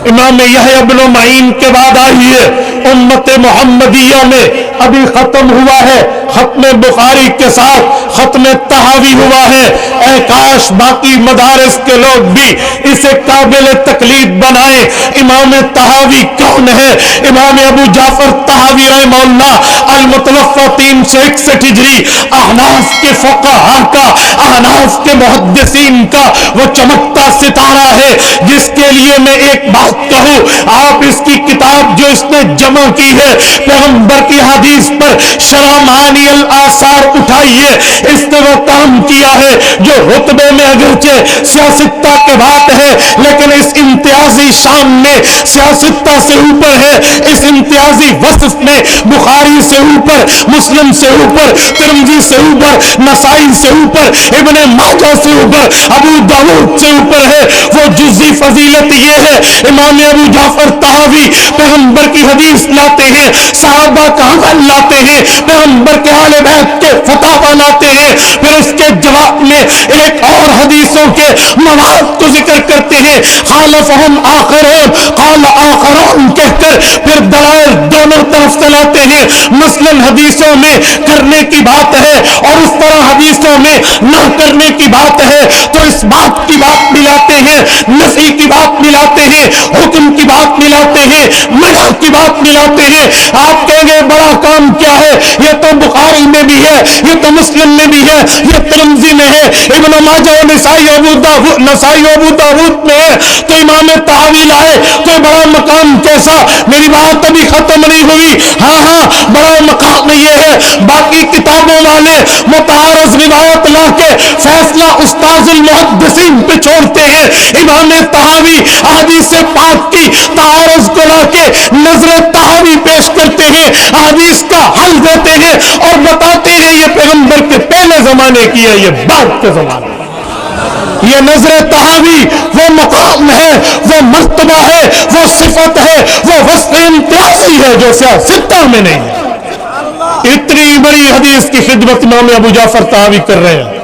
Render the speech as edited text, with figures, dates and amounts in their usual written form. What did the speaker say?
امام یحییٰ بن معین کے بعد آئی ہے امت محمدیہ میں ابھی ختم ہوا ہے ختم بخاری کے ساتھ ختم طحاوی ہوا ہے. اے کاش باقی مدارس کے لوگ بھی اسے قابل تقلید بنائیں. امام طحاوی کون ہے؟ امام ابو جعفر طحاوی رحمہ اللہ المتوفى 361 ہجری، احناف کے فقہاء کا، احناف کے محدثین کا وہ چمکتا ستارہ ہے جس کے لیے میں ایک بات کہوں، آپ اس کی کتاب جو اس نے جمع کی ہے پیغمبر کی حدیث پر شرح معانی الاثار اٹھائیے، اس نے وہ کام کیا ہے جو رتبے میں اگرچہ سیاستہ کے بات ہے لیکن اس امتیازی شان میں سیاستہ سے اوپر ہے، اس امتیازی وصف میں بخاری سے اوپر، مسلم سے اوپر، ترمذی سے اوپر، نسائی سے اوپر، ابن ماجہ سے اوپر، ابو داؤد سے اوپر ہے. وہ جزی فضیلت یہ ہے امام ابو جعفر طحاوی پیغمبر کی حدیث لاتے ہیں، صحابہ کا عمل لاتے ہیں، پیغمبر کے اہل بیت کے فتاوی لاتے ہیں، پھر اس کے جواب میں ایک اور حدیثوں کے مواد کو ذکر کرتے ہیں، خالفہم آخرون قال آخرون کہہ کر پھر دلائل دونوں طرف سے لاتے ہیں. مثلاً حدیثوں میں کرنے کی بات ہے اور اس طرح حدیثوں میں نہ کرنے کی بات ہے تو اس بات کی بات ملاتے ہیں، نفی کی بات ملاتے ہیں، حکم کی بات ملاتے ہیں، منع کی بات ملاتے ہیں. آپ کہیں گے بڑا کام کیا ہے؟ یہ تو بخاری میں بھی ہے، یہ تو مسلم میں بھی ہے، یہ ترمذی میں ہے، ابن ماجہ و نسائی و ابو داؤد میں ہے، تو امام طحاوی لائے تو بڑا مقام کیسا؟ میری بات ابھی ختم نہیں ہوئی. ہاں بڑا مقام یہ ہے باقی کتابوں والے متعارض روایت لا کے فیصلہ استاذ المحدثین پہ چھوڑتے ہیں. امام طحاوی احادیث پاک کی تعارض کو لا کے نظر طحاوی پیش کرتے ہیں، حدیث کا حل دیتے ہیں اور بتاتے ہیں یہ پیغمبر کے پہلے زمانے کی ہے، یہ بعد کے زمانے. یہ نظر طحاوی وہ مقام ہے، وہ مرتبہ ہے، وہ صفت ہے، وہ وصف امتیازی ہے جو سیاستہ میں نہیں ہے. اتنی بڑی حدیث کی خدمت امام ابو جعفر طحاوی کر رہے ہیں.